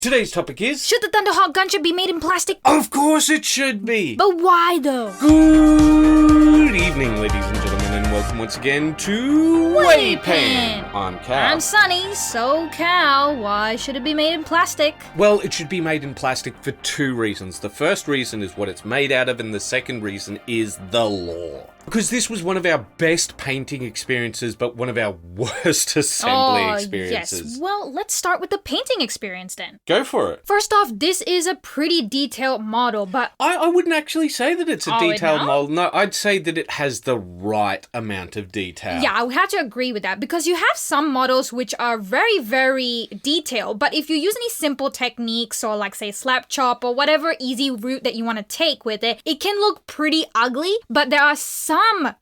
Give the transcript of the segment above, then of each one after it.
Today's topic is... Should the Thunderhawk gunship be made in plastic? Of course it should be! But why though? Good evening, ladies and gentlemen, and welcome once again to Waypan. I'm Cal. I'm Sunny. So Cal, why should it be made in plastic? Well, it should be made in plastic for two reasons. The first reason is what it's made out of, and the second reason is the law. Because this was one of our best painting experiences, but one of our worst assembly experiences. Yes. Well, let's start with the painting experience then. Go for it. First off, this is a pretty detailed model, but... I wouldn't actually say that it's a detailed no? model. No, I'd say that it has the right amount of detail. Yeah, I would have to agree with that, because you have some models which are very, very detailed, but if you use any simple techniques or like say slap chop or whatever easy route that you want to take with it, it can look pretty ugly, but there are some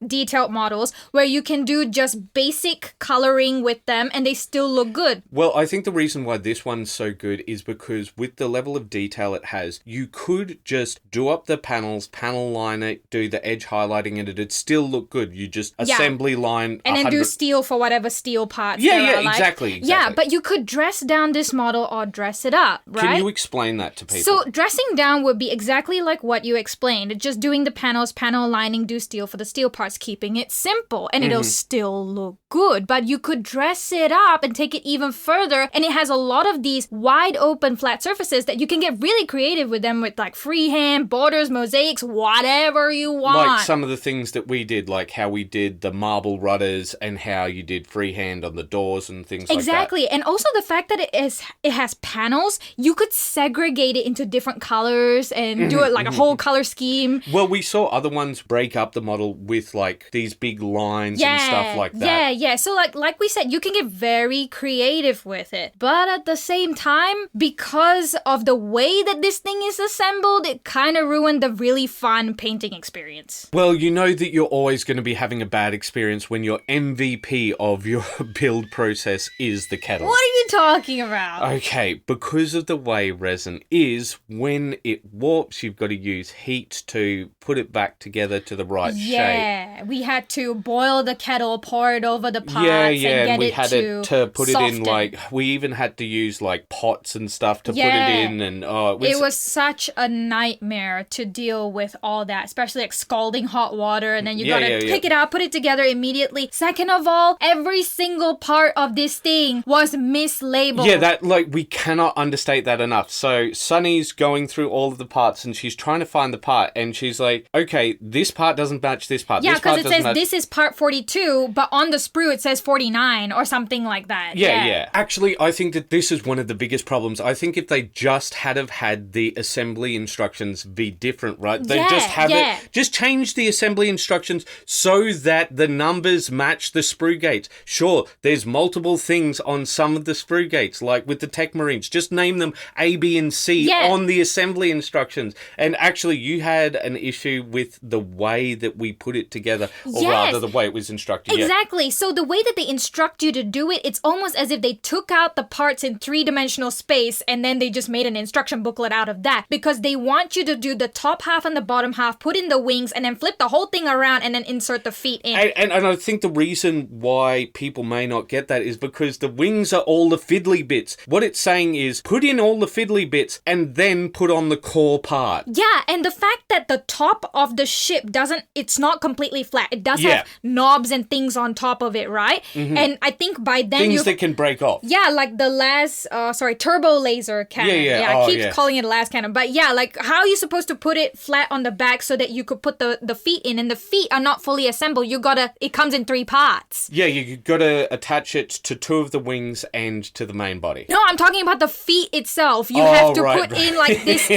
detailed models where you can do just basic coloring with them and they still look good. Well, I think the reason why this one's so good is because with the level of detail it has, you could just do up the panels, panel line it, do the edge highlighting, and it'd still look good. You just assembly line and then do steel for whatever steel parts there are, like. Exactly. Yeah, but you could dress down this model or dress it up, right? Can you explain that to people? So dressing down would be exactly like what you explained. Just doing the panels, panel lining, do steel for the steel parts, keeping it simple, and it'll still look good. But you could dress it up and take it even further, and it has a lot of these wide open flat surfaces that you can get really creative with them, with like freehand, borders, mosaics, whatever you want. Like some of the things that we did, like how we did the marble rudders and how you did freehand on the doors and things like that. Exactly. And also the fact that it has panels, you could segregate it into different colors and do it like a whole color scheme. Well, we saw other ones break up the model with like these big lines and stuff like that. Yeah. So like we said, you can get very creative with it. But at the same time, because of the way that this thing is assembled, it kind of ruined the really fun painting experience. Well, you know that you're always going to be having a bad experience when your MVP of your build process is the kettle. What are you talking about? Okay, because of the way resin is, when it warps, you've got to use heat to put it back together to the right shape. Yeah, we had to boil the kettle, pour it over the pots, and get we it had to put soften. it in, like, we even had to use like pots and stuff to put it in, and it was such a nightmare to deal with all that, especially like scalding hot water, and then you gotta pick it out, put it together immediately. Second of all, every single part of this thing was mislabeled. Yeah, that, like, we cannot understate that enough. So Sunny's going through all of the parts and she's trying to find the part, and she's like, okay, this part doesn't match this part. Yeah, because it says this is part 42, but on the sprue it says 49 or something like that. Yeah. Actually, I think that this is one of the biggest problems. I think if they just have had the assembly instructions be different, right? They just have it, just change the assembly instructions so that the numbers match the sprue gates. Sure, there's multiple things on some of the sprue gates, like with the Tech Marines. Just name them A, B, and C on the assembly instructions. And actually, you had an issue with the way that we put it together, or rather the way it was instructed. Exactly. Yeah. So the way that they instruct you to do it, it's almost as if they took out the parts in three-dimensional space and then they just made an instruction booklet out of that, because they want you to do the top half and the bottom half, put in the wings, and then flip the whole thing around and then insert the feet in. And I think the reason why people may not get that is because the wings are all the fiddly bits. What it's saying is put in all the fiddly bits and then put on the core part. Yeah, and the fact that the top of the ship it's not completely flat. It does have knobs and things on top of it, right? And I think by then things that can break off. Yeah, like the turbo laser cannon. I keep calling it a las cannon. But yeah, like how are you supposed to put it flat on the back so that you could put the feet in, and the feet are not fully assembled. It comes in three parts. Yeah, you gotta attach it to two of the wings and to the main body. No, I'm talking about the feet itself. You have to put in like this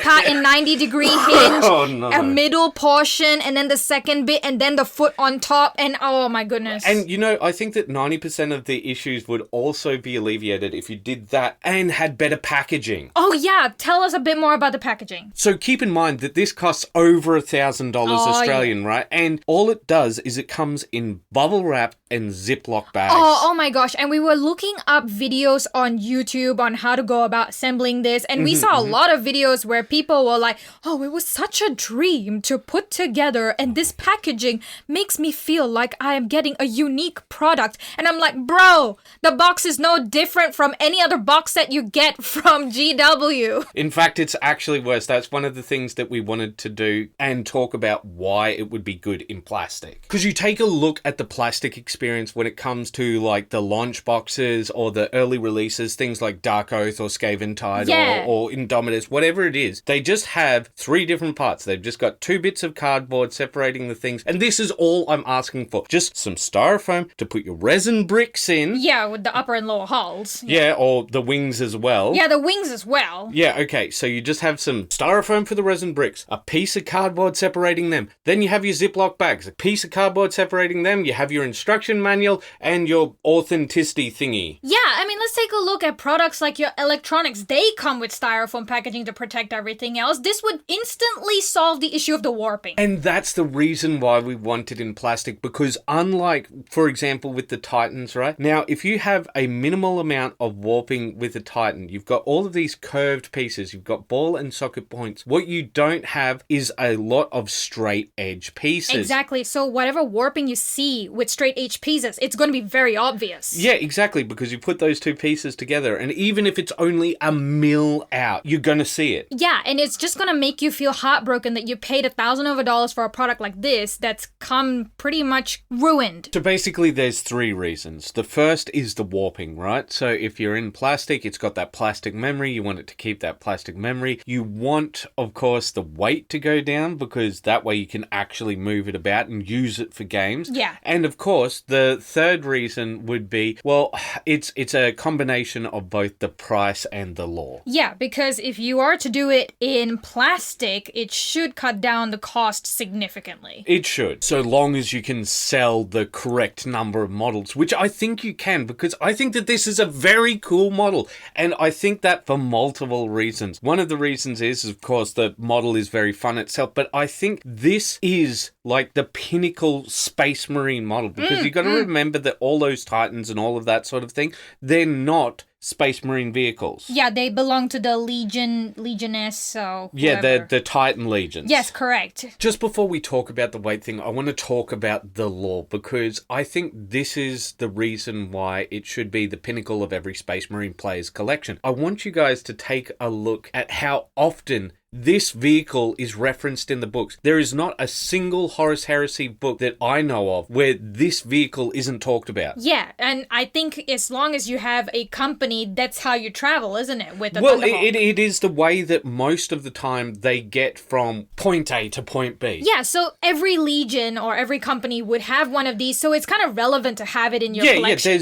part in 90-degree hinge, a middle portion, and then the second bit, and then the foot on top, and oh my goodness. And you know, I think that 90% of the issues would also be alleviated if you did that and had better packaging. Oh yeah, tell us a bit more about the packaging. So keep in mind that this costs over $1,000 Australian, right? And all it does is it comes in bubble wrap and Ziploc bags. Oh my gosh. And we were looking up videos on YouTube on how to go about assembling this. And we saw a lot of videos where people were like, oh, it was such a dream to put together. And this packaging makes me feel like I am getting a unique product. And I'm like, bro, the box is no different from any other box that you get from GW. In fact, it's actually worse. That's one of the things that we wanted to do and talk about why it would be good in plastic. Because you take a look at the plastic experience when it comes to like the launch boxes or the early releases, things like Dark Oath or Skaven Tide or Indomitus, whatever it is, they just have 3 different parts. They've just got 2 bits of cardboard separating the things. And this is all I'm asking for. Just some styrofoam to put your resin bricks in. Yeah, with the upper and lower hulls. Yeah, or the wings as well. Yeah, the wings as well. Yeah, okay, so you just have some styrofoam for the resin bricks, a piece of cardboard separating them. Then you have your Ziploc bags, a piece of cardboard separating them. You have your instruction manual and your authenticity thingy. Yeah, I mean, let's take a look at products like your electronics. They come with styrofoam packaging to protect everything else. This would instantly solve the issue of the warping. And that's the reason why we want it in plastic, because unlike, for example, with the Titans, right? Now, if you have a minimal amount of warping with a Titan, you've got all of these curved pieces, you've got ball and socket points. What you don't have is a lot of straight edge pieces. Exactly. So whatever warping you see with straight edge pieces, it's going to be very obvious. Yeah, exactly, because you put those 2 pieces together, and even if it's only a mil out, you're going to see it. Yeah, and it's just going to make you feel heartbroken that you paid $1,000 for a product like this that's come pretty much ruined. So basically, there's 3 reasons. The first is the warping, right? So if you're in plastic, it's got that plastic memory. You want it to keep that plastic memory. You want, of course, the weight to go down, because that way you can actually move it about and use it for games. Yeah. And of course, the third reason would be, well, it's a combination of both the price and the law. Yeah, because if you are to do it in plastic, it should cut down the cost significantly. It should, so long as you can sell the correct number of models, which I think you can, because I think that this is a very cool model. And I think that for multiple reasons. One of the reasons is, of course, the model is very fun itself, but I think this is like the pinnacle Space Marine model, because you've got to remember that all those Titans and all of that sort of thing, they're not Space Marine vehicles. Yeah, they belong to the Legioness, so yeah, whoever. the Titan Legions. Yes, correct. Just before we talk about the weight thing, I want to talk about the lore, because I think this is the reason why it should be the pinnacle of every Space Marine player's collection. I want you guys to take a look at how often this vehicle is referenced in the books. There is not a single Horus Heresy book that I know of where this vehicle isn't talked about. Yeah, and I think as long as you have a company, that's how you travel, isn't it? With the Well, Thunderhawk. it is the way that most of the time they get from point A to point B. Yeah, so every legion or every company would have one of these, so it's kind of relevant to have it in your collection.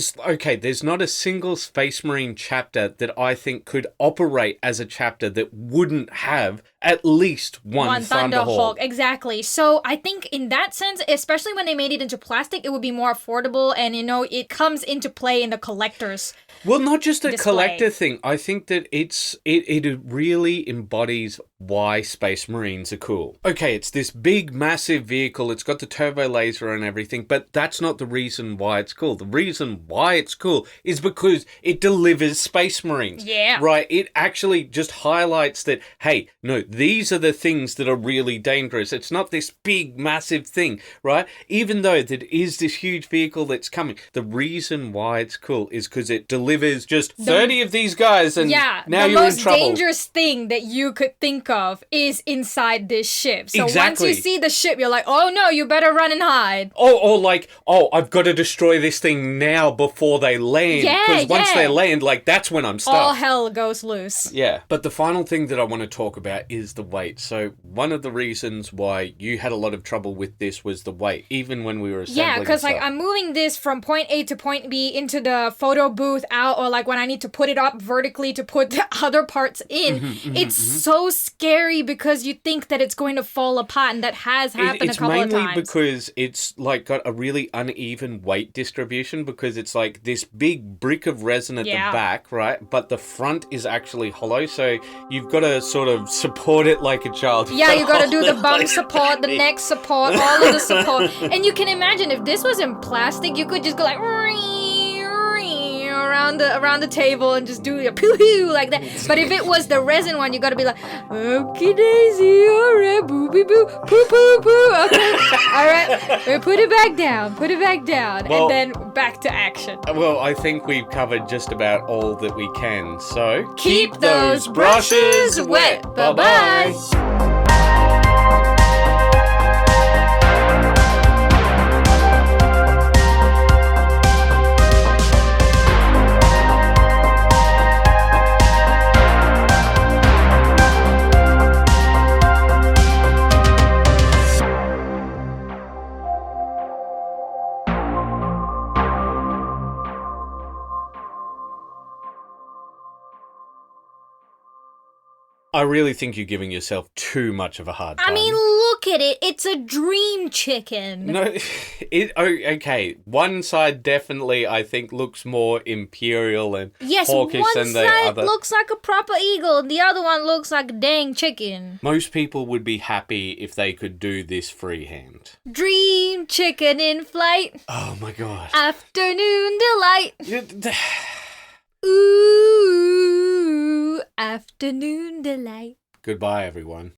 There's not a single Space Marine chapter that I think could operate as a chapter that wouldn't have at least one Thunderhawk. Exactly. So I think in that sense, especially when they made it into plastic, it would be more affordable, and it comes into play in the collector's Well, not just a display. collector thing. I think that it really embodies why Space Marines are cool. Okay, it's this big, massive vehicle. It's got the turbo laser and everything, but that's not the reason why it's cool. The reason why it's cool is because it delivers Space Marines. Yeah. Right? It actually just highlights that, hey, no, these are the things that are really dangerous. It's not this big, massive thing, right? Even though that is this huge vehicle that's coming. The reason why it's cool is because it delivers just 30 of these guys, and now you're in trouble. The most dangerous thing that you could think of is inside this ship. So Exactly. once you see the ship, you're like, oh no, you better run and hide. Or like, I've got to destroy this thing now before they land. Yeah, Because once yeah. they land, like, that's when I'm stuck. All hell goes loose. Yeah. But the final thing that I want to talk about is the weight. So one of the reasons why you had a lot of trouble with this was the weight, even when we were assembling. Yeah, because like stuff. I'm moving this from point A to point B into the photo booth out, or like when I need to put it up vertically to put the other parts in, it's so scary scary because you think that it's going to fall apart, and that has happened a couple of times. It's mainly because it's like got a really uneven weight distribution, because it's like this big brick of resin at the back, right? But the front is actually hollow, so you've got to sort of support it like a child. Yeah, you got to do the bum support, the neck support, all of the support. And you can imagine if this was in plastic, you could just go like around the table and just do a poo-hoo like that. But if it was the resin one, you gotta be like, okie daisy, alright, booby boo, poo poo poo, okay, alright, put it back down, well, and then back to action. Well, I think we've covered just about all that we can, so keep those brushes wet. Bye-bye. I really think you're giving yourself too much of a hard time. I mean, look at it. It's a dream chicken. No, okay. One side definitely, I think, looks more imperial and hawkish than the other. Yes, one side looks like a proper eagle, and the other one looks like a dang chicken. Most people would be happy if they could do this freehand. Dream chicken in flight. Oh, my God. Afternoon delight. Ooh, afternoon delight. Goodbye, everyone.